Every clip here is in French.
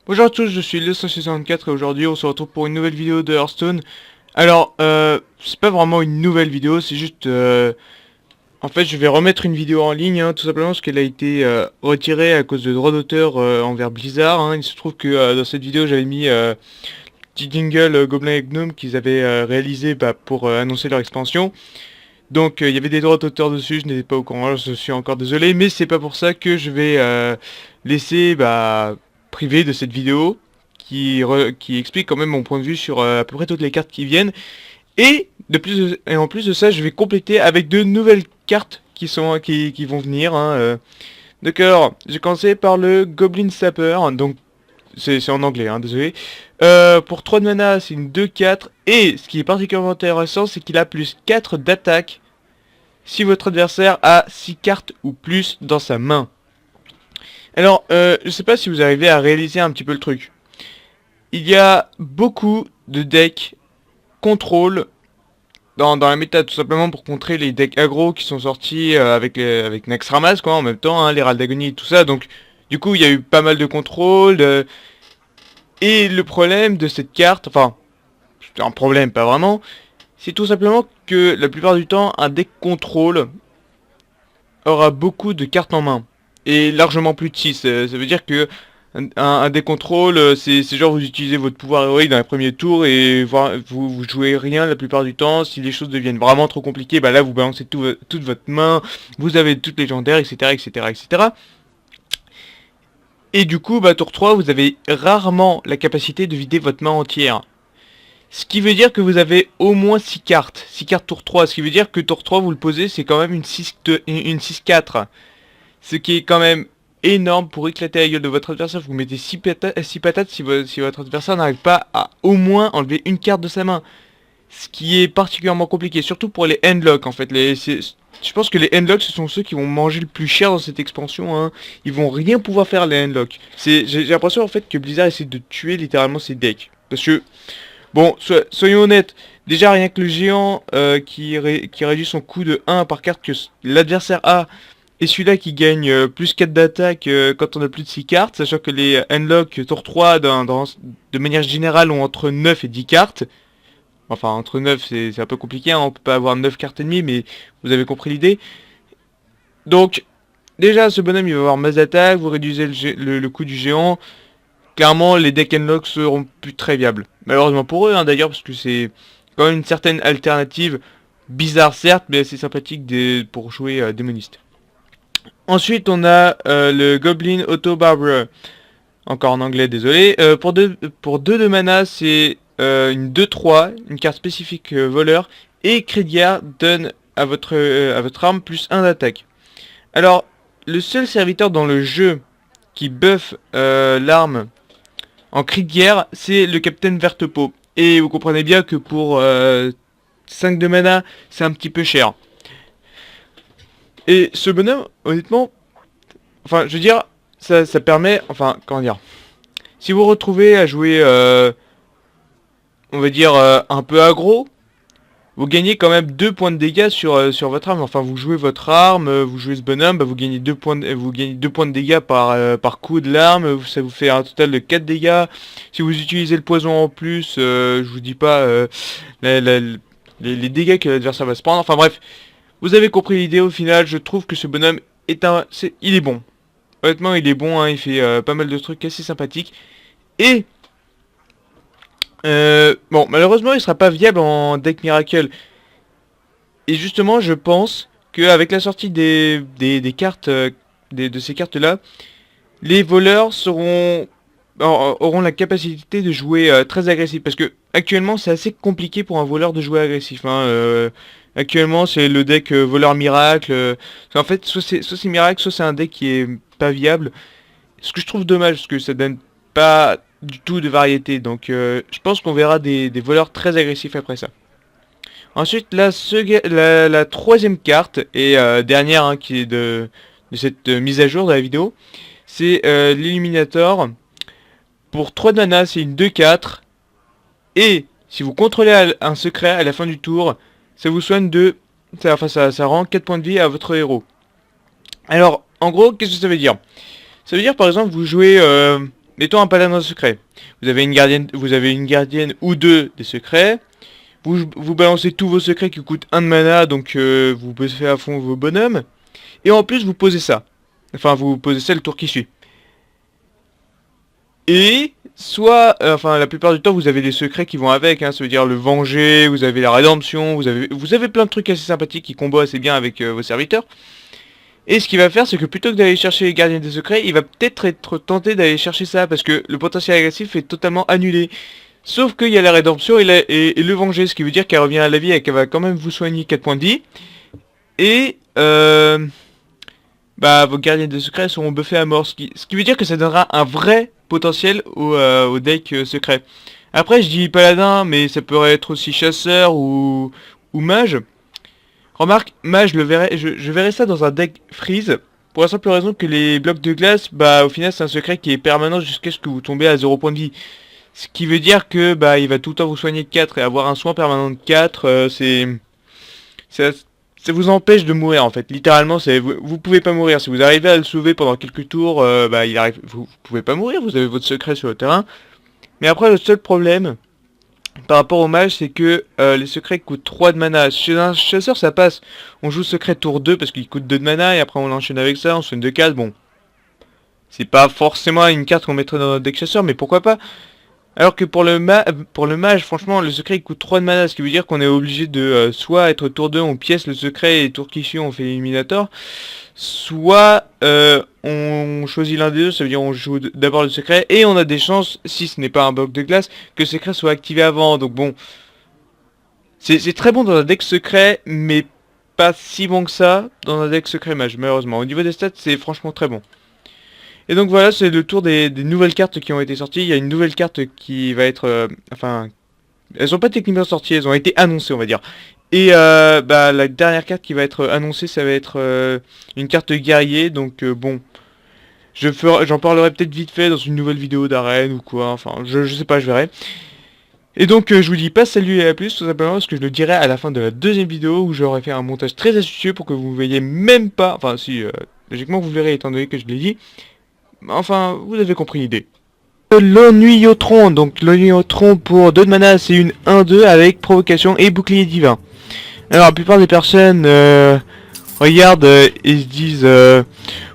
Bonjour à tous, je suis le164 et aujourd'hui on se retrouve pour une nouvelle vidéo de Hearthstone. Alors, c'est pas vraiment une nouvelle vidéo, c'est juste... en fait, je vais remettre une vidéo en ligne, hein, tout simplement parce qu'elle a été retirée à cause de droits d'auteur envers Blizzard. Hein. Il se trouve que dans cette vidéo j'avais mis petit jingle Gobelins et Gnome qu'ils avaient réalisé pour annoncer leur expansion. Donc il y avait des droits d'auteur dessus, je n'étais pas au courant, je suis encore désolé, mais c'est pas pour ça que je vais laisser privé de cette vidéo qui explique quand même mon point de vue sur à peu près toutes les cartes qui viennent. Et en plus de ça, je vais compléter avec de nouvelles cartes qui vont venir. Hein, D'accord, j'ai commencé par le Goblin Sapper, donc c'est en anglais, hein, désolé. Pour 3 de mana, c'est une 2-4. Et ce qui est particulièrement intéressant, c'est qu'il a plus 4 d'attaque si votre adversaire a 6 cartes ou plus dans sa main. Alors, je sais pas si vous arrivez à réaliser un petit peu le truc. Il y a beaucoup de decks contrôle dans la méta, tout simplement pour contrer les decks aggro qui sont sortis avec Naxxramas, quoi, en même temps, hein, les Rals d'Agonie et tout ça. Donc, du coup, il y a eu pas mal de contrôle. Et le problème de cette carte, enfin, c'est un problème, pas vraiment, c'est tout simplement que la plupart du temps, un deck contrôle aura beaucoup de cartes en main. Et largement plus de 6. Ça veut dire que un deck contrôle, c'est genre vous utilisez votre pouvoir héroïque dans les premiers tours et vous jouez rien la plupart du temps. Si les choses deviennent vraiment trop compliquées, bah là vous balancez toute votre main, vous avez toutes légendaires, etc. etc. etc. Et du coup, tour 3, vous avez rarement la capacité de vider votre main entière. Ce qui veut dire que vous avez au moins 6 cartes. 6 cartes tour 3. Ce qui veut dire que tour 3, vous le posez, c'est quand même une 6-4. Ce qui est quand même énorme pour éclater la gueule de votre adversaire. Vous mettez 6 patates si votre adversaire n'arrive pas à au moins enlever une carte de sa main. Ce qui est particulièrement compliqué, surtout pour les handlocks en fait. Je pense que les handlocks ce sont ceux qui vont manger le plus cher dans cette expansion. Hein. Ils vont rien pouvoir faire les handlocks. J'ai l'impression en fait que Blizzard essaie de tuer littéralement ses decks. Parce que, bon, soyons honnêtes, déjà rien que le géant qui réduit son coût de 1 par carte que l'adversaire a, et celui-là qui gagne plus 4 d'attaque quand on a plus de 6 cartes, sachant que les unlock tour 3 de manière générale ont entre 9 et 10 cartes. Enfin entre 9 c'est un peu compliqué, hein, on peut pas avoir 9 cartes ennemies, mais vous avez compris l'idée. Donc déjà ce bonhomme il va avoir masse d'attaque, vous réduisez le coût du géant. Clairement les deck unlock seront plus très viables. Malheureusement pour eux hein, d'ailleurs, parce que c'est quand même une certaine alternative, bizarre certes, mais assez sympathique pour jouer démoniste. Ensuite, on a le Goblin Auto Barber. Encore en anglais, désolé. Pour 2 de mana, c'est une 2-3, une carte spécifique voleur. Et cri de guerre donne à votre arme plus 1 d'attaque. Alors, le seul serviteur dans le jeu qui buff l'arme en cri de guerre, c'est le Capitaine Vertepeau. Et vous comprenez bien que pour 5 de mana, c'est un petit peu cher. Et ce bonhomme, honnêtement, enfin, je veux dire, ça permet, enfin, comment dire, si vous vous retrouvez à jouer, on va dire, un peu aggro, vous gagnez quand même 2 points de dégâts sur votre arme. Enfin, vous jouez votre arme, vous jouez ce bonhomme, vous gagnez 2 points de dégâts par coup de l'arme, ça vous fait un total de 4 dégâts. Si vous utilisez le poison en plus, je vous dis pas les dégâts que l'adversaire va se prendre. Enfin bref, vous avez compris l'idée au final, je trouve que ce bonhomme il est bon. Honnêtement, il est bon, hein, il fait pas mal de trucs assez sympathiques. Et, bon, malheureusement, il sera pas viable en deck Miracle. Et justement, je pense qu'avec la sortie des cartes, de ces cartes-là, les voleurs auront la capacité de jouer très agressif. Parce que, actuellement, c'est assez compliqué pour un voleur de jouer agressif. Hein, actuellement, c'est le deck voleur miracle. En fait, soit c'est miracle, soit c'est un deck qui est pas viable. Ce que je trouve dommage, parce que ça donne pas du tout de variété. Donc je pense qu'on verra des voleurs très agressifs après ça. Ensuite, la troisième carte, et dernière hein, qui est de cette mise à jour de la vidéo, c'est l'Illuminator. Pour 3 de mana, c'est une 2-4. Et si vous contrôlez un secret à la fin du tour, ça vous soigne ça rend 4 points de vie à votre héros. Alors, en gros, qu'est-ce que ça veut dire? Ça veut dire par exemple vous jouez mettons un paladin secret. Vous avez une gardienne ou deux des secrets. Vous balancez tous vos secrets qui coûtent 1 de mana, donc vous buffez à fond vos bonhommes. Et en plus vous posez ça. Enfin vous posez ça le tour qui suit. Et soit, enfin la plupart du temps vous avez des secrets qui vont avec, hein, ça veut dire le venger, vous avez la rédemption, vous avez plein de trucs assez sympathiques qui combo assez bien avec vos serviteurs. Et ce qu'il va faire, c'est que plutôt que d'aller chercher les gardiens des secrets, il va peut-être être tenté d'aller chercher ça, parce que le potentiel agressif est totalement annulé. Sauf qu'il y a la rédemption et le venger, ce qui veut dire qu'elle revient à la vie et qu'elle va quand même vous soigner 4 points de vie. Et bah vos gardiens des secrets seront buffés à mort, ce qui veut dire que ça donnera un vrai potentiel au deck secret. Après je dis paladin, mais ça pourrait être aussi chasseur ou mage. Remarque, mage, je verrais ça dans un deck freeze, pour la simple raison que les blocs de glace, bah au final c'est un secret qui est permanent jusqu'à ce que vous tombez à 0 point de vie. Ce qui veut dire que bah il va tout le temps vous soigner de 4 et avoir un soin permanent de 4, ça vous empêche de mourir en fait. Littéralement, vous pouvez pas mourir. Si vous arrivez à le sauver pendant quelques tours, bah vous pouvez pas mourir, vous avez votre secret sur le terrain. Mais après le seul problème par rapport au mage, c'est que les secrets coûtent 3 de mana. Chez un chasseur ça passe. On joue secret tour 2 parce qu'il coûte 2 de mana et après on l'enchaîne avec ça, on soigne de 4, bon. C'est pas forcément une carte qu'on mettrait dans notre deck chasseur, mais pourquoi pas. Alors que pour le mage, franchement, le secret il coûte 3 de mana, ce qui veut dire qu'on est obligé de soit être tour 2, on pièce le secret et tour qui suit on fait l'éliminator, soit on choisit l'un des deux, ça veut dire on joue d'abord le secret, et on a des chances, si ce n'est pas un bloc de glace, que le secret soit activé avant, donc bon. C'est très bon dans un deck secret, mais pas si bon que ça dans un deck secret mage, malheureusement. Au niveau des stats, c'est franchement très bon. Et donc voilà, c'est le tour des nouvelles cartes qui ont été sorties. Il y a une nouvelle carte qui va être... enfin, elles sont pas techniquement sorties, elles ont été annoncées, on va dire. Et bah, la dernière carte qui va être annoncée, ça va être une carte guerrier. Donc bon, j'en parlerai peut-être vite fait dans une nouvelle vidéo d'arène ou quoi. Enfin, je sais pas, je verrai. Et donc je vous dis pas salut et à plus, tout simplement parce que je le dirai à la fin de la deuxième vidéo où j'aurai fait un montage très astucieux pour que vous ne voyez même pas... Enfin si, logiquement vous verrez étant donné que je l'ai dit. Enfin, vous avez compris l'idée. L'Ennuiotron, donc l'Ennuiotron pour 2 de mana, c'est une 1-2 avec provocation et bouclier divin. Alors la plupart des personnes regardent et se disent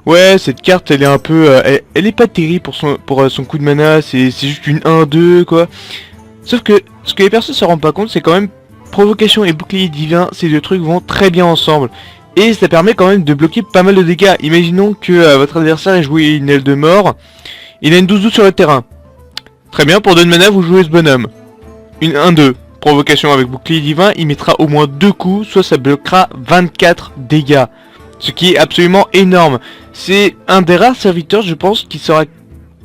ouais, cette carte elle est un peu elle est pas terrible pour son coup de mana, c'est juste une 1-2 quoi. Sauf que ce que les personnes se rendent pas compte, c'est quand même provocation et bouclier divin, ces deux trucs vont très bien ensemble. Et ça permet quand même de bloquer pas mal de dégâts. Imaginons que votre adversaire ait joué une aile de mort. Il a une 12-12 sur le terrain. Très bien, pour 2 de mana, vous jouez ce bonhomme. Une 1-2. Provocation avec bouclier divin, il mettra au moins 2 coups, soit ça bloquera 24 dégâts. Ce qui est absolument énorme. C'est un des rares serviteurs, je pense, qui sera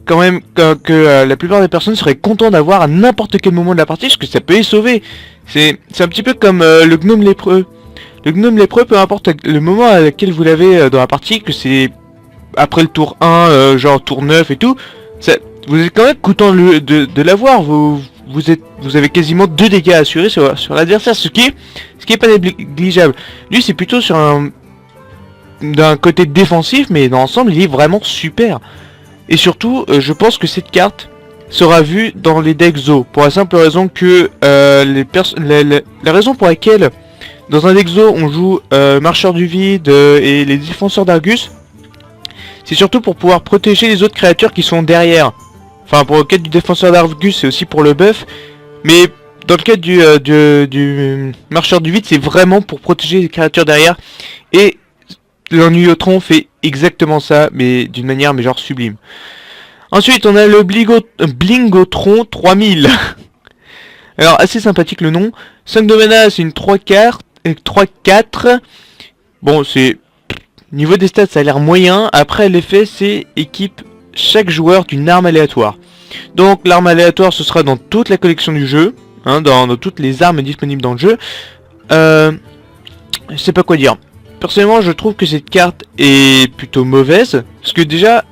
quand même que la plupart des personnes seraient contents d'avoir à n'importe quel moment de la partie, parce que ça peut les sauver. C'est un petit peu comme le gnome lépreux. Le gnome lépreux, peu importe le moment à lequel vous l'avez dans la partie, que c'est après le tour 1, genre tour 9 et tout, vous êtes quand même content de l'avoir, vous avez quasiment 2 dégâts assurés sur l'adversaire, ce qui est pas négligeable. Lui c'est plutôt sur d'un côté défensif, mais dans l'ensemble il est vraiment super. Et surtout, je pense que cette carte sera vue dans les decks Zo, pour la simple raison que la raison pour laquelle dans un deck Zo on joue Marcheur du Vide et les Défenseurs d'Argus, c'est surtout pour pouvoir protéger les autres créatures qui sont derrière. Enfin, pour le cas du Défenseur d'Argus, c'est aussi pour le buff. Mais dans le cas du Marcheur du Vide, c'est vraiment pour protéger les créatures derrière. Et l'Ennuiotron fait exactement ça, mais d'une manière mais genre sublime. Ensuite, on a le Blingotron 3000. Alors, assez sympathique le nom. 5 de mana, c'est une 3-4. Bon, c'est... Niveau des stats, ça a l'air moyen. Après, l'effet, c'est équipe chaque joueur d'une arme aléatoire. Donc, l'arme aléatoire, ce sera dans toute la collection du jeu. Hein, dans toutes les armes disponibles dans le jeu. Je sais pas quoi dire. Personnellement, je trouve que cette carte est plutôt mauvaise. Parce que déjà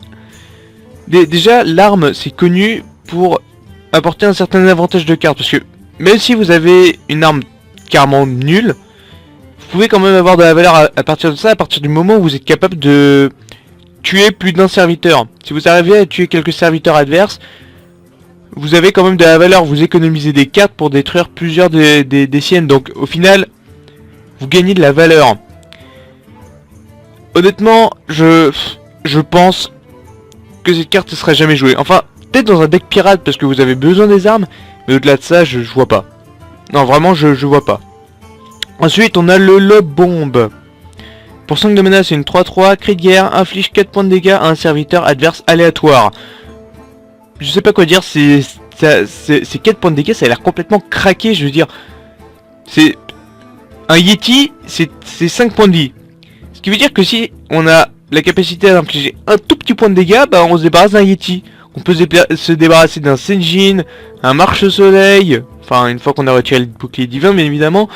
l'arme, c'est connu pour apporter un certain avantage de carte. Parce que même si vous avez une arme carrément nulle, vous pouvez quand même avoir de la valeur à partir de ça, à partir du moment où vous êtes capable de tuer plus d'un serviteur. Si vous arrivez à tuer quelques serviteurs adverses, vous avez quand même de la valeur. Vous économisez des cartes pour détruire plusieurs des siennes. Donc au final, vous gagnez de la valeur. Honnêtement, je pense que cette carte ne sera jamais jouée. Enfin, peut-être dans un deck pirate parce que vous avez besoin des armes. Mais au-delà de ça, je vois pas. Non, vraiment, je vois pas. Ensuite, on a le Lob Bomb. Pour 5 de mana, c'est une 3-3, cri de guerre, inflige 4 points de dégâts à un serviteur adverse aléatoire. Je sais pas quoi dire, c'est 4 points de dégâts, ça a l'air complètement craqué, je veux dire. C'est... Un Yeti, c'est 5 points de vie. Ce qui veut dire que si on a la capacité d'infliger un tout petit point de dégâts, bah on se débarrasse d'un Yeti. On peut se débarrasser d'un Senjin, un Marche-Soleil, enfin une fois qu'on a retiré le bouclier divin, bien évidemment.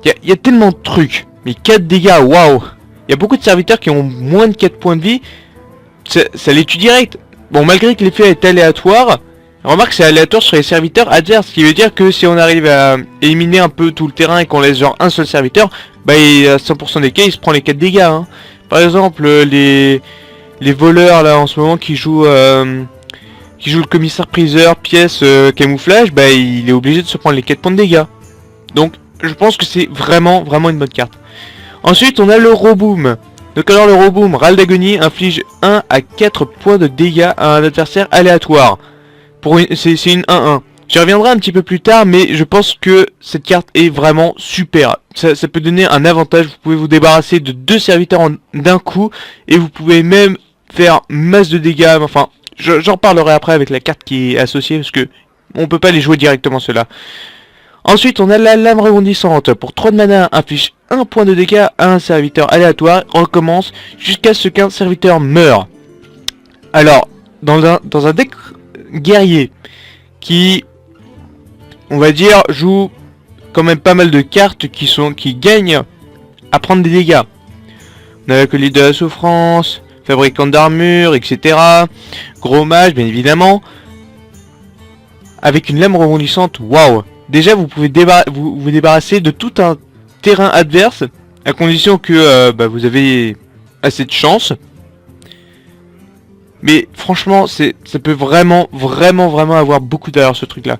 Il y a tellement de trucs, mais 4 dégâts, waouh. Il y a beaucoup de serviteurs qui ont moins de 4 points de vie, ça les tue direct. Bon, malgré que l'effet est aléatoire, remarque c'est aléatoire sur les serviteurs adverses, ce qui veut dire que si on arrive à éliminer un peu tout le terrain et qu'on laisse genre un seul serviteur, bah à 100% des cas il se prend les 4 dégâts. Hein. Par exemple, les voleurs là en ce moment qui jouent le commissaire-priseur, pièce, camouflage, bah il est obligé de se prendre les 4 points de dégâts. Donc je pense que c'est vraiment une bonne carte. Ensuite on a le Roboom. Donc alors le Roboom, râle d'agonie, inflige 1 à 4 points de dégâts à un adversaire aléatoire. C'est une 1-1. J'y reviendrai un petit peu plus tard, mais je pense que cette carte est vraiment super. Ça peut donner un avantage, vous pouvez vous débarrasser de 2 serviteurs d'un coup, et vous pouvez même faire masse de dégâts, enfin, j'en reparlerai après avec la carte qui est associée, parce que on peut pas les jouer directement ceux-là. Ensuite, on a la lame rebondissante. Pour 3 de mana, inflige 1 point de dégâts à un serviteur aléatoire, recommence jusqu'à ce qu'un serviteur meure. Alors, dans un deck guerrier qui, on va dire, joue quand même pas mal de cartes qui gagnent à prendre des dégâts. On a l'acolyte de la souffrance, fabricant d'armure, etc. Gros mage, bien évidemment. Avec une lame rebondissante, waouh! Déjà, vous pouvez vous débarrasser de tout un terrain adverse, à condition que vous avez assez de chance. Mais franchement, ça peut vraiment avoir beaucoup d'erreurs ce truc-là.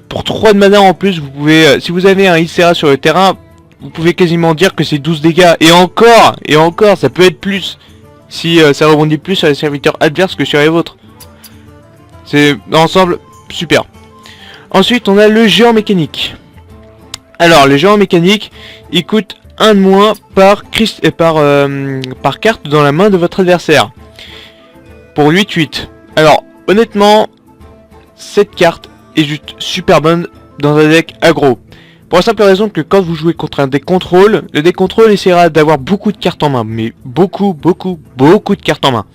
Pour 3 de mana en plus, vous pouvez, si vous avez un Ysera sur le terrain, vous pouvez quasiment dire que c'est 12 dégâts. Et encore, ça peut être plus. Si ça rebondit plus sur les serviteurs adverses que sur les vôtres. C'est, dans l'ensemble, super. Ensuite, on a le géant mécanique. Alors, le géant mécanique, il coûte 1 de moins par carte dans la main de votre adversaire. Pour 8-8. Alors, honnêtement, cette carte est juste super bonne dans un deck aggro. Pour la simple raison que quand vous jouez contre un deck contrôle, le deck contrôle essaiera d'avoir beaucoup de cartes en main. Mais beaucoup de cartes en main.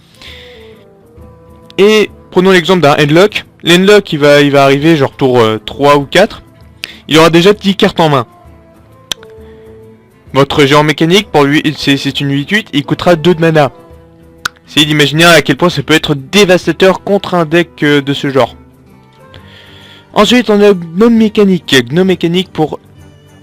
Et prenons l'exemple d'un Endlock. L'Endlock il va arriver genre tour 3 ou 4. Il aura déjà 10 cartes en main. Votre géant mécanique, pour lui, c'est une 8-8, il coûtera 2 de mana. Essayez d'imaginer à quel point ça peut être dévastateur contre un deck de ce genre. Ensuite, on a Gnome mécanique. Gnome mécanique pour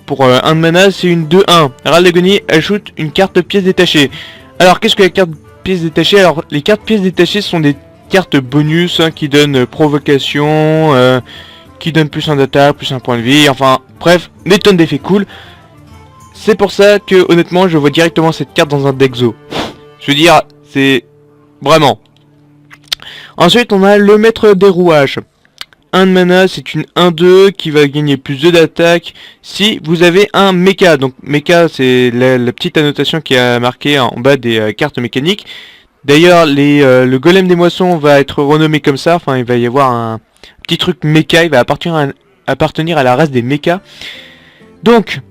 1 de mana, c'est une 2-1. Râle d'agonie ajoute une carte pièce détachée. Alors, qu'est-ce que la carte pièce détachée? Alors, les cartes pièces détachées sont des cartes bonus qui donnent provocation, qui donnent plus un d'attaque, plus un point de vie, enfin, bref, des tonnes d'effets cool. C'est pour ça que, honnêtement, je vois directement cette carte dans un deck Zo. Je veux dire, c'est... Vraiment. Ensuite, on a le maître des rouages. 1 de mana, c'est une 1-2 qui va gagner plus 2 d'attaque si vous avez un mecha. Donc, mecha, c'est la petite annotation qui a marqué en bas des cartes mécaniques. D'ailleurs, le golem des moissons va être renommé comme ça. Enfin, il va y avoir un petit truc mecha. Il va appartenir à la race des mechas. Donc,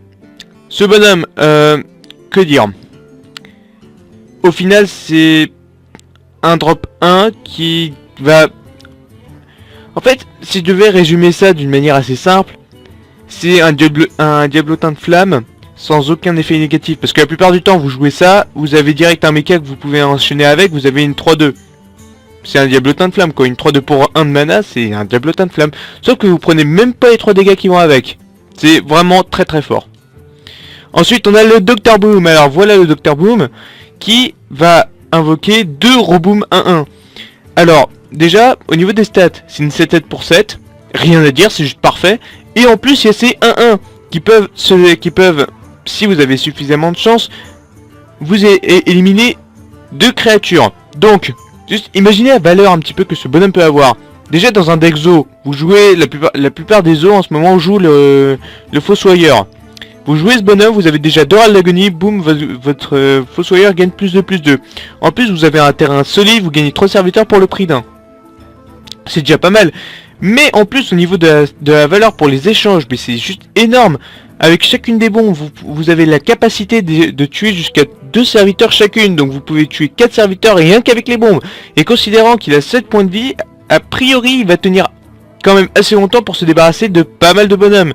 ce bonhomme, que dire? Au final, c'est un drop 1 qui va... En fait, si je devais résumer ça d'une manière assez simple, c'est un diablotin de flamme sans aucun effet négatif. Parce que la plupart du temps, vous jouez ça, vous avez direct un mecha que vous pouvez enchaîner avec, vous avez une 3-2. C'est un diablotin de flamme quoi, une 3-2 pour 1 de mana, c'est un diablotin de flamme. Sauf que vous prenez même pas les 3 dégâts qui vont avec. C'est vraiment très fort. Ensuite, on a le Dr Boom. Alors voilà le Dr Boom qui va invoquer 2 Roboom 1-1. Alors, déjà, au niveau des stats, c'est une 7 pour 7. Rien à dire, c'est juste parfait. Et en plus, il y a ces 1-1 qui peuvent, si vous avez suffisamment de chance, vous éliminer 2 créatures. Donc, juste imaginez la valeur un petit peu que ce bonhomme peut avoir. Déjà, dans un deck Zo, vous jouez, la plupart des Zo en ce moment jouent le Fossoyeur. Vous jouez ce bonhomme, vous avez déjà 2 râles d'agonie, boum, votre Fossoyeur gagne plus de plus 2. En plus, vous avez un terrain solide, vous gagnez 3 serviteurs pour le prix d'un. C'est déjà pas mal. Mais en plus, au niveau de la valeur pour les échanges, mais c'est juste énorme. Avec chacune des bombes, vous avez la capacité de tuer jusqu'à 2 serviteurs chacune. Donc vous pouvez tuer 4 serviteurs rien qu'avec les bombes. Et considérant qu'il a 7 points de vie, a priori, il va tenir quand même assez longtemps pour se débarrasser de pas mal de bonhommes.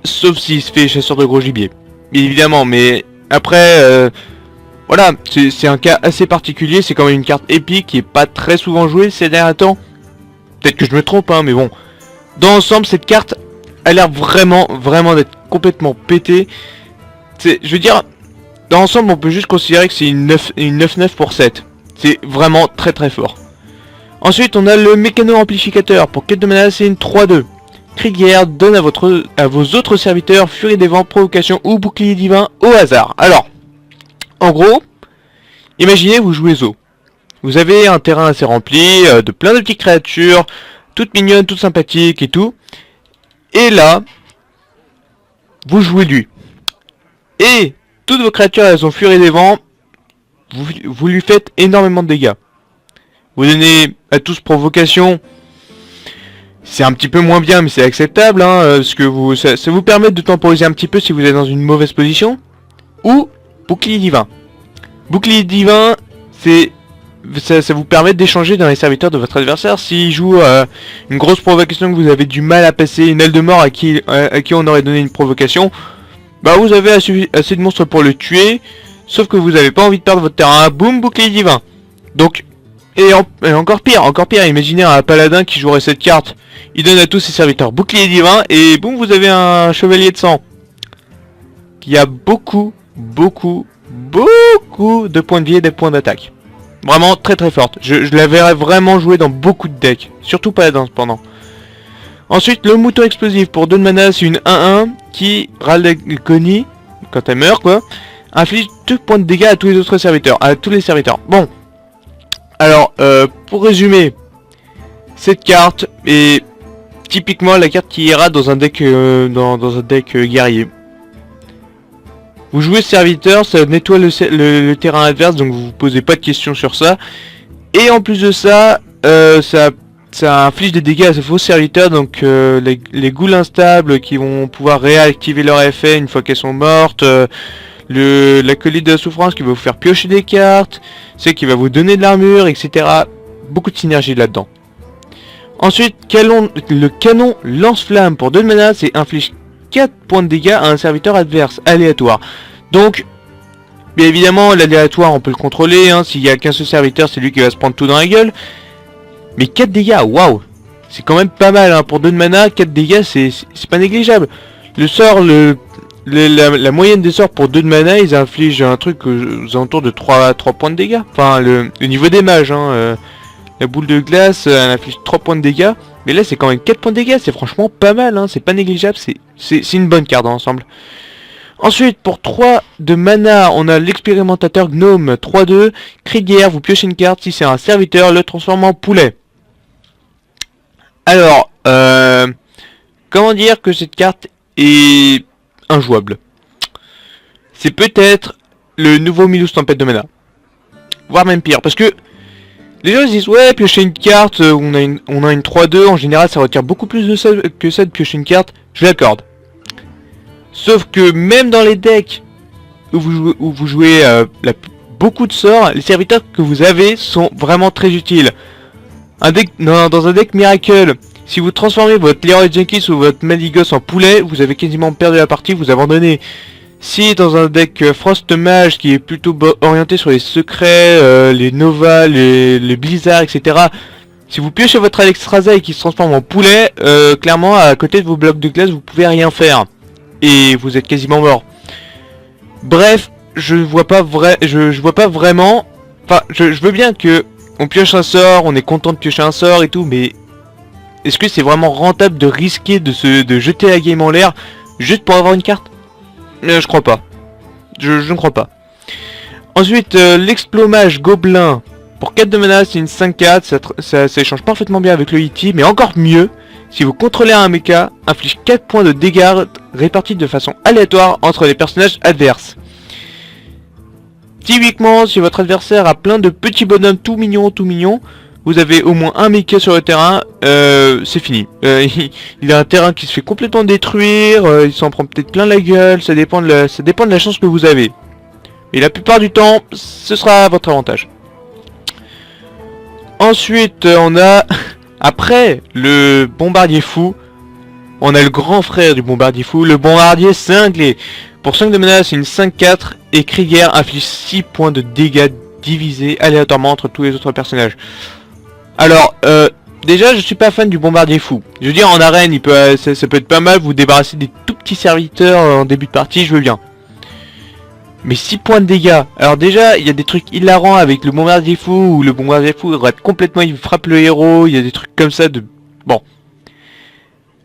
Sauf s'il se fait chasseur de gros gibier. Bien évidemment, mais après, voilà, c'est un cas assez particulier. C'est quand même une carte épique qui est pas très souvent jouée ces derniers temps. Peut-être que je me trompe, hein, mais bon. Dans l'ensemble, cette carte a l'air vraiment d'être complètement pétée. Je veux dire, dans l'ensemble, on peut juste considérer que c'est une 9-9 pour 7. C'est vraiment très fort. Ensuite, on a le mécano amplificateur. Pour 4 de mana, c'est une 3-2. Cri de guerre donne à vos autres serviteurs Furie des vents, provocation ou bouclier divin au hasard. Alors, en gros, imaginez vous jouez Zo. Vous avez un terrain assez rempli de plein de petites créatures, toutes mignonnes, toutes sympathiques et tout. Et là, vous jouez lui. Et toutes vos créatures, elles ont Furie des vents. Vous lui faites énormément de dégâts. Vous donnez à tous provocation. C'est un petit peu moins bien, mais c'est acceptable, hein, parce que ça vous permet de temporiser un petit peu si vous êtes dans une mauvaise position. Ou bouclier divin. Bouclier divin, ça vous permet d'échanger dans les serviteurs de votre adversaire. S'il joue une grosse provocation que vous avez du mal à passer, une aile de mort à qui on aurait donné une provocation, bah vous avez assez de monstres pour le tuer, sauf que vous n'avez pas envie de perdre votre terrain. Boum, bouclier divin. Donc, et encore pire, imaginez un paladin qui jouerait cette carte, il donne à tous ses serviteurs bouclier divin, et boum, vous avez un chevalier de sang. Qui a beaucoup de points de vie et des points d'attaque. Vraiment très forte. Je la verrais vraiment jouer dans beaucoup de decks. Surtout paladin cependant. Ensuite, le mouton explosif. Pour 2 de mana, c'est une 1-1 qui râle d'agonie, quand elle meurt quoi, inflige 2 points de dégâts à tous les autres serviteurs. À tous les serviteurs. Bon. Alors, pour résumer, cette carte est typiquement la carte qui ira dans un deck dans un deck guerrier. Vous jouez serviteur, ça nettoie le terrain adverse, donc vous vous posez pas de questions sur ça. Et en plus de ça, ça inflige des dégâts à ces faux serviteurs, donc les ghouls instables qui vont pouvoir réactiver leur effet une fois qu'elles sont mortes. L'acolyte de la souffrance qui va vous faire piocher des cartes, c'est qui va vous donner de l'armure, etc. Beaucoup de synergie là-dedans. Ensuite, le canon lance-flamme pour 2 de mana, c'est inflige 4 points de dégâts à un serviteur adverse aléatoire. Donc, bien évidemment, l'aléatoire on peut le contrôler, hein. S'il y a qu'un seul serviteur, c'est lui qui va se prendre tout dans la gueule. Mais 4 dégâts, waouh, c'est quand même pas mal, hein. Pour 2 de mana, 4 dégâts, c'est pas négligeable. Le sort, la moyenne des sorts pour 2 de mana, ils infligent un truc aux alentours de 3 points de dégâts. Enfin, le niveau des mages, hein. La boule de glace, elle inflige 3 points de dégâts. Mais là, c'est quand même 4 points de dégâts, c'est franchement pas mal, hein. C'est pas négligeable, c'est une bonne carte dans l'ensemble. Ensuite, pour 3 de mana, on a l'expérimentateur gnome 3-2. Cri de guerre, vous piochez une carte, si c'est un serviteur, le transforme en poulet. Alors, comment dire que cette carte est injouable? C'est peut-être le nouveau Milus Tempête de mana. Voire même pire, parce que les gens ils disent ouais, piocher une carte, on a une 3-2, en général ça retire beaucoup plus que ça de piocher une carte, je l'accorde. Sauf que même dans les decks où vous jouez beaucoup de sorts, les serviteurs que vous avez sont vraiment très utiles. Dans un deck Miracle, si vous transformez votre Leroy Jenkins ou votre Maligos en poulet, vous avez quasiment perdu la partie, vous abandonnez. Si dans un deck Frost Mage qui est plutôt orienté sur les secrets, les Nova, les Blizzard, etc. Si vous piochez votre Alexstrasza qui se transforme en poulet, clairement à côté de vos blocs de glace vous pouvez rien faire. Et vous êtes quasiment mort. Bref, je vois pas je vois pas vraiment. Enfin, je veux bien que on pioche un sort, on est content de piocher un sort et tout, mais est-ce que c'est vraiment rentable de risquer de jeter la game en l'air juste pour avoir une carte? Je crois pas. Je ne crois pas. Ensuite, l'explomage gobelin. Pour 4 de mana, c'est une 5-4, ça échange parfaitement bien avec le E.T., mais encore mieux, si vous contrôlez un mecha, inflige 4 points de dégâts répartis de façon aléatoire entre les personnages adverses. Typiquement, si votre adversaire a plein de petits bonhommes tout mignons, vous avez au moins un mecha sur le terrain, c'est fini. Il a un terrain qui se fait complètement détruire, il s'en prend peut-être plein la gueule, ça dépend de la chance que vous avez. Et la plupart du temps, ce sera à votre avantage. Ensuite, on a, après le bombardier fou, on a le grand frère du bombardier fou, le bombardier cinglé. Pour 5 de mana, c'est une 5-4, et Krieger inflige 6 points de dégâts divisés aléatoirement entre tous les autres personnages. Alors, déjà, je suis pas fan du bombardier fou. Je veux dire, en arène, ça peut être pas mal, vous débarrasser des tout petits serviteurs en début de partie, je veux bien. Mais 6 points de dégâts. Alors déjà, il y a des trucs hilarants avec le bombardier fou, où le bombardier fou rate complètement, il frappe le héros, il y a des trucs comme ça de... Bon.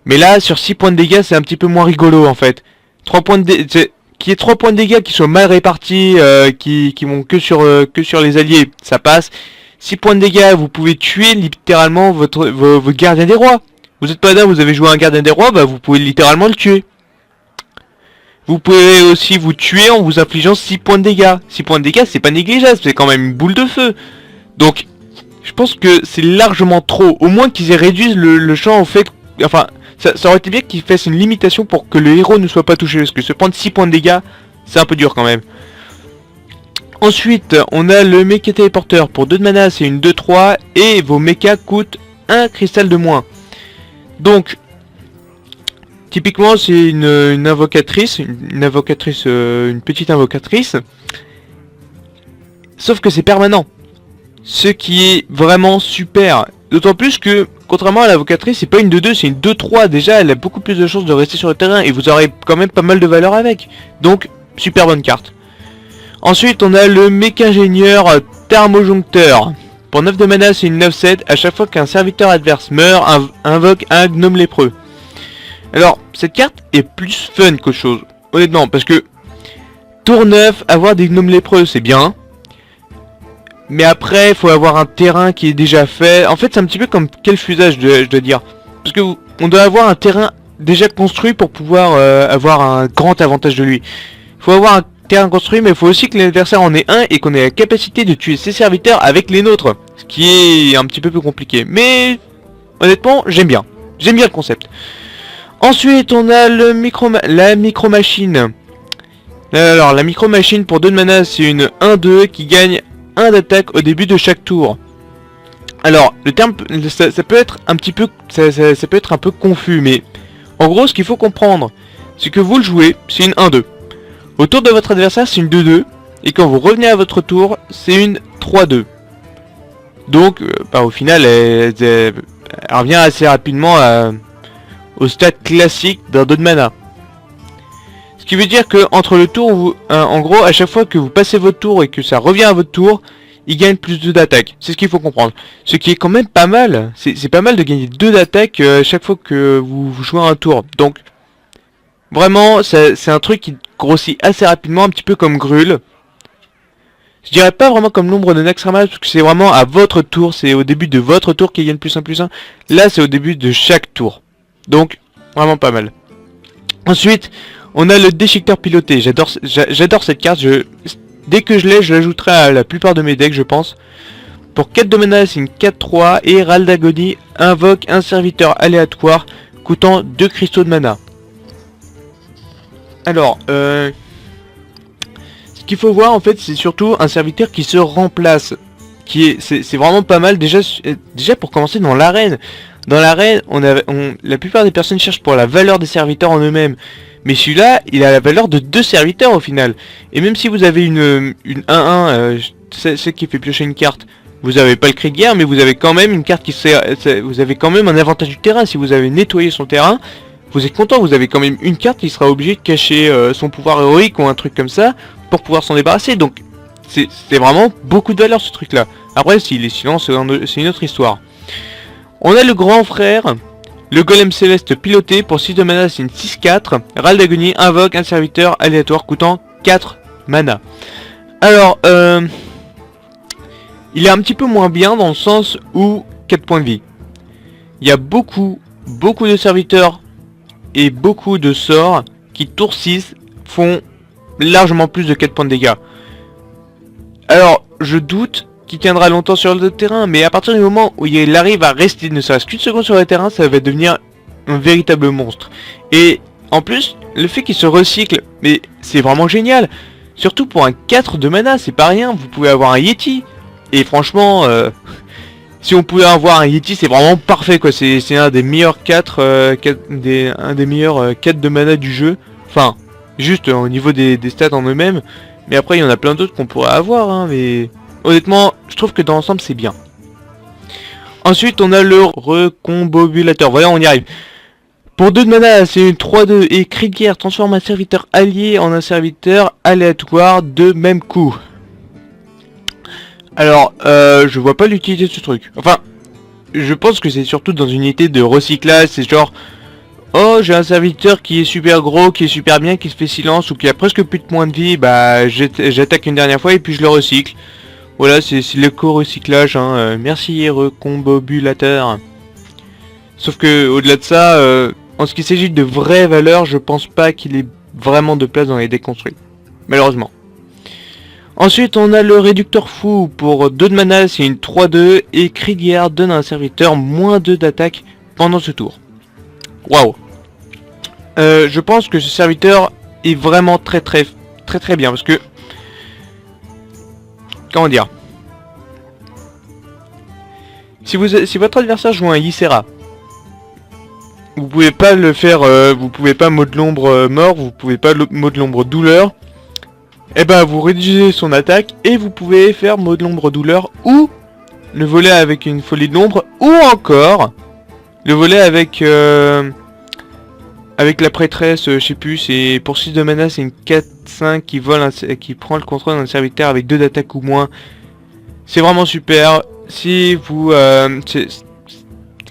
Mais là, sur 6 points de dégâts, c'est un petit peu moins rigolo, en fait. 3 points de dégâts... Qu'il y ait 3 points de dégâts qui soient mal répartis, qui vont que sur les alliés, ça passe. 6 points de dégâts, vous pouvez tuer littéralement votre gardien des rois. Vous êtes pas là, vous avez joué un gardien des rois, bah vous pouvez littéralement le tuer. Vous pouvez aussi vous tuer en vous infligeant 6 points de dégâts. 6 points de dégâts, c'est pas négligeable, c'est quand même une boule de feu. Donc, je pense que c'est largement trop. Au moins qu'ils aient réduit le champ au fait... Enfin, ça aurait été bien qu'ils fassent une limitation pour que le héros ne soit pas touché. Parce que se prendre 6 points de dégâts, c'est un peu dur quand même. Ensuite, on a le mecha téléporteur. Pour 2 de mana, c'est une 2-3. Et vos mechas coûtent 1 cristal de moins. Donc... Typiquement, c'est une invocatrice, une petite invocatrice. Sauf que c'est permanent. Ce qui est vraiment super. D'autant plus que, contrairement à l'invocatrice, c'est pas une 2-2, c'est une 2-3. Déjà, elle a beaucoup plus de chances de rester sur le terrain et vous aurez quand même pas mal de valeur avec. Donc, super bonne carte. Ensuite, on a le méca-ingénieur thermojoncteur. Pour 9 de mana, c'est une 9-7. À chaque fois qu'un serviteur adverse meurt, invoque un gnome lépreux. Alors, cette carte est plus fun qu'autre chose, honnêtement, parce que tour 9, avoir des gnomes lépreux, c'est bien. Mais après, il faut avoir un terrain qui est déjà fait. En fait, c'est un petit peu comme quel fusage, je dois dire. Parce que on doit avoir un terrain déjà construit pour pouvoir avoir un grand avantage de lui. Il faut avoir un terrain construit, mais il faut aussi que l'adversaire en ait un et qu'on ait la capacité de tuer ses serviteurs avec les nôtres. Ce qui est un petit peu plus compliqué. Mais, honnêtement, j'aime bien. J'aime bien le concept. Ensuite, on a la micro-machine. Alors, la micro-machine pour 2 de mana, c'est une 1-2 qui gagne 1 d'attaque au début de chaque tour. Alors, le terme, ça peut être un petit peu, ça peut être un peu confus, mais en gros, ce qu'il faut comprendre, c'est que vous le jouez, c'est une 1-2. Au tour de votre adversaire, c'est une 2-2, et quand vous revenez à votre tour, c'est une 3-2. Donc, au final, elle revient assez rapidement au stade classique d'un 2 de mana. Ce qui veut dire que entre le tour, en gros, à chaque fois que vous passez votre tour et que ça revient à votre tour, il gagne plus 2 d'attaque. C'est ce qu'il faut comprendre. Ce qui est quand même pas mal. C'est pas mal de gagner 2 d'attaque chaque fois que vous jouez un tour. Donc, vraiment, c'est un truc qui grossit assez rapidement, un petit peu comme Grul. Je dirais pas vraiment comme l'ombre de Naxxramas, parce que c'est vraiment à votre tour, c'est au début de votre tour qu'il gagne +1/+1. Là, c'est au début de chaque tour. Donc, vraiment pas mal. Ensuite, on a le déchiqueteur piloté. J'adore cette carte. Dès que je l'ai, je l'ajouterai à la plupart de mes decks, je pense. Pour 4 de mana, c'est une 4-3. Et Raldagoni invoque un serviteur aléatoire coûtant 2 cristaux de mana. Alors, ce qu'il faut voir, en fait, c'est surtout un serviteur qui se remplace. C'est vraiment pas mal. Déjà pour commencer dans l'arène. Dans l'arène, la plupart des personnes cherchent pour la valeur des serviteurs en eux-mêmes. Mais celui-là, il a la valeur de 2 serviteurs au final. Et même si vous avez une 1-1, celle qui fait piocher une carte, vous avez pas le Krieger, mais vous avez quand même une carte qui vous avez quand même un avantage du terrain. Si vous avez nettoyé son terrain, vous êtes content, vous avez quand même une carte qui sera obligée de cacher son pouvoir héroïque ou un truc comme ça, pour pouvoir s'en débarrasser. Donc c'est vraiment beaucoup de valeur ce truc là. Après s'il est silencieux c'est une autre histoire. On a le grand frère, le golem céleste piloté pour 6 de mana, c'est une 6-4. Râle d'agonie, invoque un serviteur aléatoire coûtant 4 mana. Alors il est un petit peu moins bien dans le sens où 4 points de vie. Il y a beaucoup de serviteurs et beaucoup de sorts qui tour 6 font largement plus de 4 points de dégâts. Alors je doute qu'il tiendra longtemps sur le terrain, mais à partir du moment où il arrive à rester ne serait-ce qu'une seconde sur le terrain, ça va devenir un véritable monstre. Et en plus, le fait qu'il se recycle, mais c'est vraiment génial. Surtout pour un 4 de mana, c'est pas rien, vous pouvez avoir un Yeti. Et franchement, si on pouvait avoir un Yeti, c'est vraiment parfait quoi. C'est un des meilleurs 4 de mana du jeu. Enfin, juste au niveau des stats en eux-mêmes. Mais après, il y en a plein d'autres qu'on pourrait avoir, hein, mais honnêtement, je trouve que dans l'ensemble, c'est bien. Ensuite, on a le recombobulateur. Voilà, on y arrive. Pour 2 de mana, c'est une 3-2 et cri de guerre transforme un serviteur allié en un serviteur aléatoire de même coup. Alors, je vois pas l'utilité de ce truc. Enfin, je pense que c'est surtout dans une unité de recyclage, c'est genre... Oh, j'ai un serviteur qui est super gros, qui est super bien, qui se fait silence ou qui a presque plus de points de vie, bah j'attaque une dernière fois et puis je le recycle. Voilà, c'est l'éco-recyclage, hein. Merci recombobulateur. Sauf que au-delà de ça, en ce qui s'agit de vraies valeurs, je pense pas qu'il ait vraiment de place dans les déconstruits. Malheureusement. Ensuite, on a le réducteur fou. Pour 2 de mana, c'est une 3-2 et cri de guerre donne à un serviteur moins 2 d'attaque pendant ce tour. Waouh. Je pense que ce serviteur est vraiment très bien parce que... Comment dire, si votre adversaire joue un Ysera, vous pouvez pas le faire, vous pouvez pas mot de l'ombre mort, vous pouvez pas mot de l'ombre douleur. Et ben vous réduisez son attaque et vous pouvez faire mot de l'ombre douleur ou le voler avec une folie de l'ombre ou encore le voler avec la prêtresse, je sais plus, c'est pour 6 de mana, c'est une 4-5 qui vole qui prend le contrôle d'un serviteur avec 2 d'attaque ou moins. C'est vraiment super. Si vous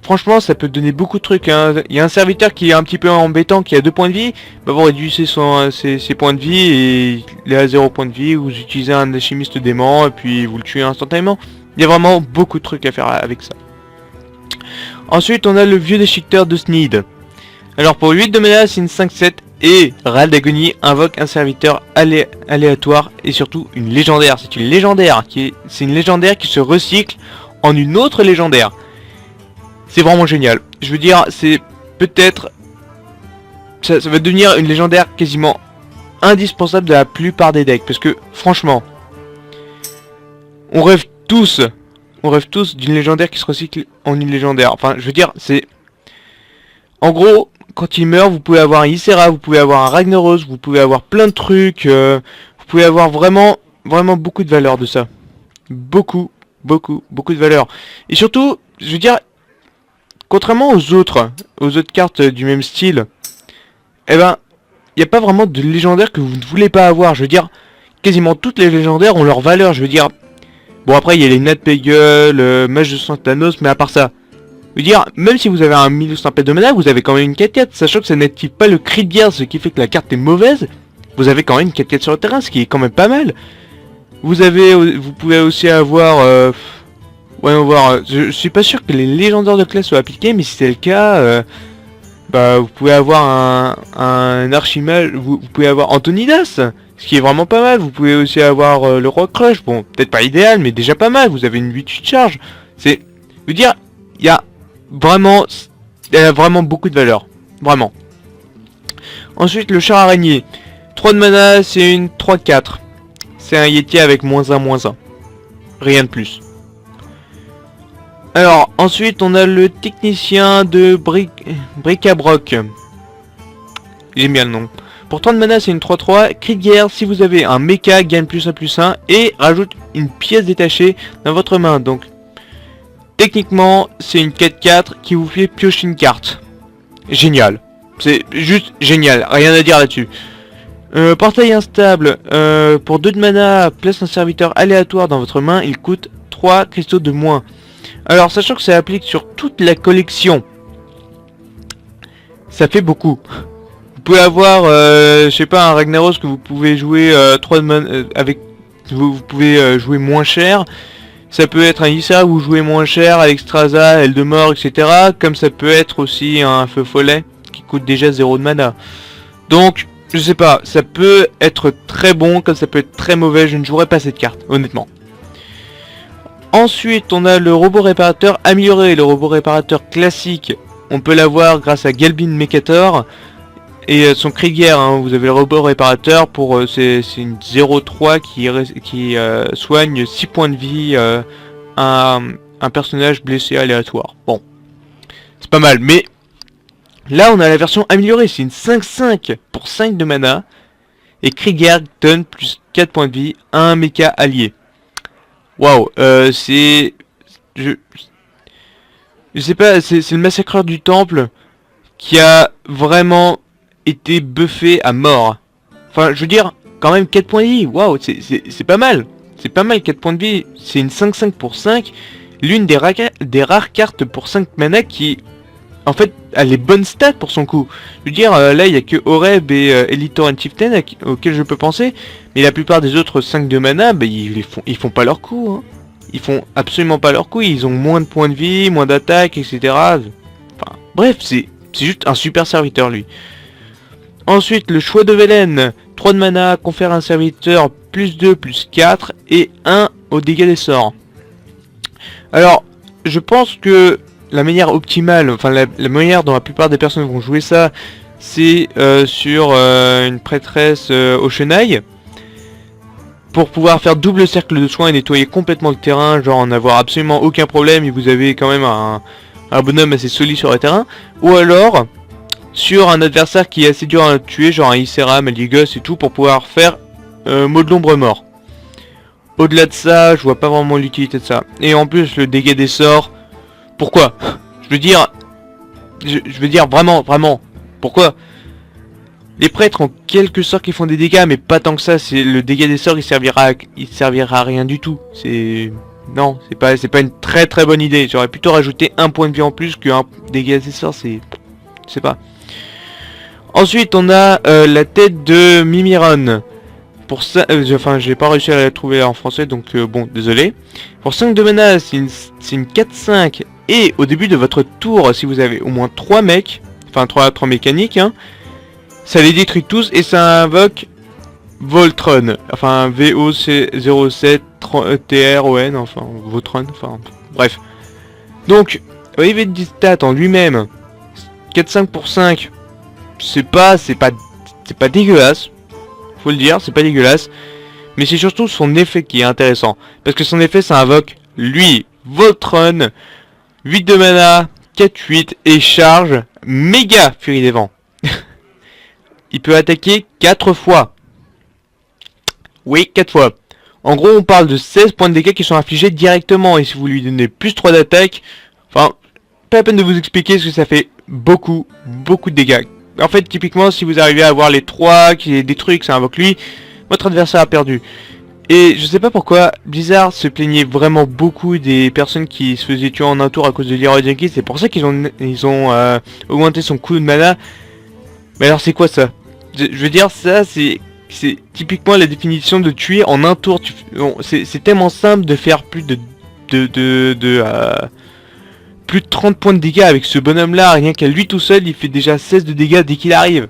franchement ça peut donner beaucoup de trucs, hein. Il y a un serviteur qui est un petit peu embêtant, qui a 2 points de vie, bah vous réduisez ses points de vie et il est à 0 points de vie, vous utilisez un alchimiste dément et puis vous le tuez instantanément. Il y a vraiment beaucoup de trucs à faire avec ça. Ensuite on a le vieux déchiqueteur de Sneed. Alors pour 8 de mana, c'est une 5-7 et Râle d'agonie invoque un serviteur aléatoire et surtout une légendaire. C'est une légendaire qui se recycle en une autre légendaire. C'est vraiment génial. Je veux dire, c'est peut-être... Ça va devenir une légendaire quasiment indispensable de la plupart des decks. Parce que franchement, on rêve tous d'une légendaire qui se recycle en une légendaire. Enfin, je veux dire, c'est... En gros, quand il meurt, vous pouvez avoir un Ysera, vous pouvez avoir un Ragnaros, vous pouvez avoir plein de trucs, vous pouvez avoir vraiment beaucoup de valeur de ça. Beaucoup de valeur. Et surtout, je veux dire, contrairement aux autres cartes du même style, eh ben, il n'y a pas vraiment de légendaire que vous ne voulez pas avoir. Je veux dire, quasiment toutes les légendaires ont leur valeur, je veux dire. Bon après, il y a les Natpegel, Mage de Santanos, mais à part ça... Je veux dire, même si vous avez un 1500 de mana, vous avez quand même une 4-4, sachant que ça n'active pas le cri de guerre, ce qui fait que la carte est mauvaise. Vous avez quand même une 4-4 sur le terrain, ce qui est quand même pas mal. Vous pouvez aussi avoir... on va voir, je suis pas sûr que les légendaires de classe soient appliqués, mais si c'est le cas, bah vous pouvez avoir un archimage, vous pouvez avoir Antonidas, ce qui est vraiment pas mal. Vous pouvez aussi avoir le Rock Crush, bon, peut-être pas idéal, mais déjà pas mal. Vous avez une 8 de charge. C'est... Je veux dire, il y a vraiment beaucoup de valeur. Vraiment. Ensuite, le char araignée. 3 de mana, c'est une 3-4. C'est un Yeti avec -1/-1. Rien de plus. Alors, ensuite, on a le technicien de Bric-à-Broc. J'aime bien le nom. Pour 3 de mana, c'est une 3-3. Cri de guerre, si vous avez un mecha, gagne +1/+1. Et rajoute une pièce détachée dans votre main. Donc, techniquement, c'est une 4-4 qui vous fait piocher une carte. Génial. C'est juste génial. Rien à dire là-dessus. Portail instable, pour 2 de mana, place un serviteur aléatoire dans votre main, il coûte 3 cristaux de moins. Alors, sachant que ça applique sur toute la collection, ça fait beaucoup. Vous pouvez avoir, je sais pas, un Ragnaros que vous pouvez jouer 3 de mana, avec, vous pouvez jouer moins cher. Ça peut être un Issa où vous jouez moins cher, Alexstrasza, Eldemort, etc. Comme ça peut être aussi un Feu Follet qui coûte déjà 0 de mana. Donc, je sais pas, ça peut être très bon, comme ça peut être très mauvais, je ne jouerai pas cette carte, honnêtement. Ensuite, on a le robot réparateur amélioré, le robot réparateur classique. On peut l'avoir grâce à Galbin Mekator et son Krieger, hein. Vous avez le robot réparateur pour c'est une 0-3 qui soigne 6 points de vie un personnage blessé aléatoire. Bon, c'est pas mal, mais là on a la version améliorée, c'est une 5-5 pour 5 de mana et Krieger donne plus 4 points de vie à un mecha allié. Waouh, c'est... Je sais pas, c'est le massacreur du temple qui a vraiment été buffé à mort. Enfin, je veux dire, quand même 4 points de vie, waouh, c'est pas mal. C'est pas mal 4 points de vie, c'est une 5-5 pour 5, l'une des rares cartes pour 5 mana qui, en fait, a les bonnes stats pour son coup. Je veux dire, là, il n'y a que Oreb et Elitor and Chieftain auxquels je peux penser, mais la plupart des autres 5 de mana, bah, ils font pas leur coup, hein. Ils font absolument pas leur coup, ils ont moins de points de vie, moins d'attaque, etc. Enfin, bref, c'est juste un super serviteur, lui. Ensuite, le choix de Velen, 3 de mana, confère un serviteur plus 2, plus 4, et 1 au dégâts des sorts. Alors, je pense que la manière optimale, enfin la manière dont la plupart des personnes vont jouer ça, c'est sur une prêtresse au chenaille, pour pouvoir faire double cercle de soins et nettoyer complètement le terrain, genre en avoir absolument aucun problème et vous avez quand même un bonhomme assez solide sur le terrain. Ou alors sur un adversaire qui est assez dur à tuer, genre un Ysera, Malygos et tout, pour pouvoir faire mot de l'ombre mort. Au-delà de ça, je vois pas vraiment l'utilité de ça. Et en plus le dégât des sorts, pourquoi? Je veux dire vraiment, pourquoi? Les prêtres ont quelques sorts qui font des dégâts, mais pas tant que ça. C'est le dégât des sorts, il servira à rien du tout. Non, c'est pas une très très bonne idée. J'aurais plutôt rajouté un point de vie en plus qu'un dégât des sorts. Je sais pas. Ensuite, on a la tête de Mimiron. Pour ça, enfin, j'ai pas réussi à la trouver en français, donc bon, désolé. Pour 5 de mana, c'est une 4-5. Et au début de votre tour, si vous avez au moins 3 mecs, enfin 3 mécaniques, hein, ça les détruit tous et ça invoque Voltron, enfin VOC07 TRON, enfin Voltron, enfin bref. Donc, au niveau de stats en lui-même, 4-5 pour 5, c'est pas dégueulasse, faut le dire, c'est pas dégueulasse. Mais c'est surtout son effet qui est intéressant, parce que son effet ça invoque lui, Voltron, 8 de mana, 4-8 et charge méga Furie des Vents. Il peut attaquer 4 fois. Oui, 4 fois. En gros, on parle de 16 points de dégâts qui sont infligés directement. Et si vous lui donnez plus 3 d'attaque, enfin, pas la peine de vous expliquer ce que ça fait beaucoup de dégâts. En fait, typiquement, si vous arrivez à avoir les 3 qui est détruit, que ça invoque lui, votre adversaire a perdu. Et je sais pas pourquoi, Blizzard se plaignait vraiment beaucoup des personnes qui se faisaient tuer en un tour à cause de Leroy Jenkins. C'est pour ça qu'ils ont augmenté son coût de mana. Mais alors c'est quoi ça? Je veux dire, ça c'est typiquement la définition de tuer en un tour. C'est tellement simple de faire plus de 30 points de dégâts avec ce bonhomme là. Rien qu'à lui tout seul, il fait déjà 16 de dégâts dès qu'il arrive.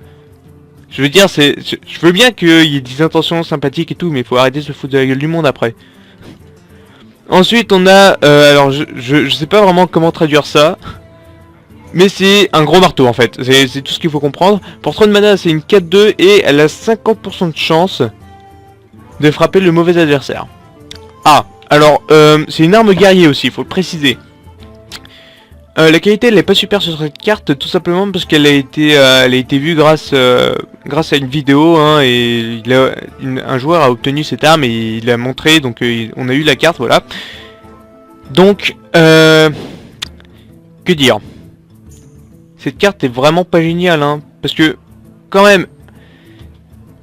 Je veux dire, je veux bien qu'il y ait des intentions sympathiques et tout, mais il faut arrêter de se foutre de la gueule du monde après. Ensuite on a, alors je sais pas vraiment comment traduire ça, mais c'est un gros marteau en fait, c'est tout ce qu'il faut comprendre. Pour 3 de mana, c'est une 4-2 et elle a 50% de chance de frapper le mauvais adversaire. Ah, alors c'est une arme guerrier aussi, il faut le préciser. La qualité elle est pas super sur cette carte, tout simplement parce qu'elle a été vue grâce à une vidéo, hein, et un joueur a obtenu cette arme et il l'a montré, donc on a eu la carte, voilà. Donc, que dire? Cette carte est vraiment pas géniale, hein, parce que, quand même,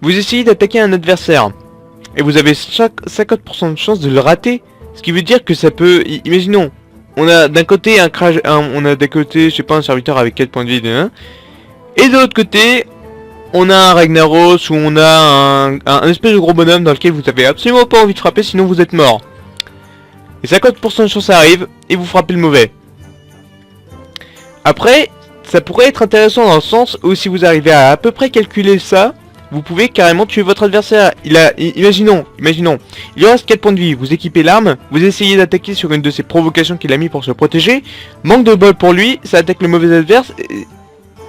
vous essayez d'attaquer un adversaire, et vous avez 50% de chance de le rater, ce qui veut dire que ça peut, imaginons, on a d'un côté un crash, on a d'un côté, je sais pas, un serviteur avec 4 points de vie de 1, et de l'autre côté, on a un Ragnaros où on a un espèce de gros bonhomme dans lequel vous avez absolument pas envie de frapper, sinon vous êtes mort. Et 50% de chance arrive, et vous frappez le mauvais. Après, ça pourrait être intéressant dans le sens où si vous arrivez à peu près calculer ça, vous pouvez carrément tuer votre adversaire. Imaginons, il lui reste 4 points de vie, vous équipez l'arme, vous essayez d'attaquer sur une de ces provocations qu'il a mis pour se protéger, manque de bol pour lui, ça attaque le mauvais adversaire,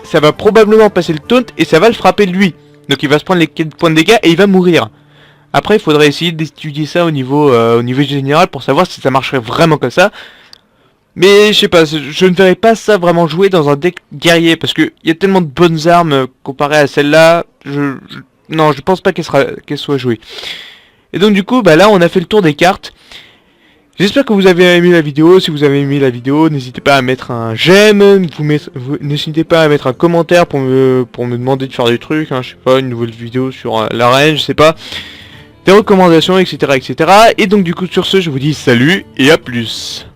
ça va probablement passer le taunt et ça va le frapper lui. Donc il va se prendre les 4 points de dégâts et il va mourir. Après il faudrait essayer d'étudier ça au niveau général pour savoir si ça marcherait vraiment comme ça. Mais je sais pas, je ne verrais pas ça vraiment jouer dans un deck guerrier parce que il y a tellement de bonnes armes comparées à celle-là. Non, je pense pas qu'elle soit jouée. Et donc du coup, bah là, on a fait le tour des cartes. J'espère que vous avez aimé la vidéo. Si vous avez aimé la vidéo, n'hésitez pas à mettre un j'aime. N'hésitez pas à mettre un commentaire pour me demander de faire des trucs. Hein, je sais pas, une nouvelle vidéo sur l'arène, je sais pas. Des recommandations, etc., etc. Et donc du coup, sur ce, je vous dis salut et à plus.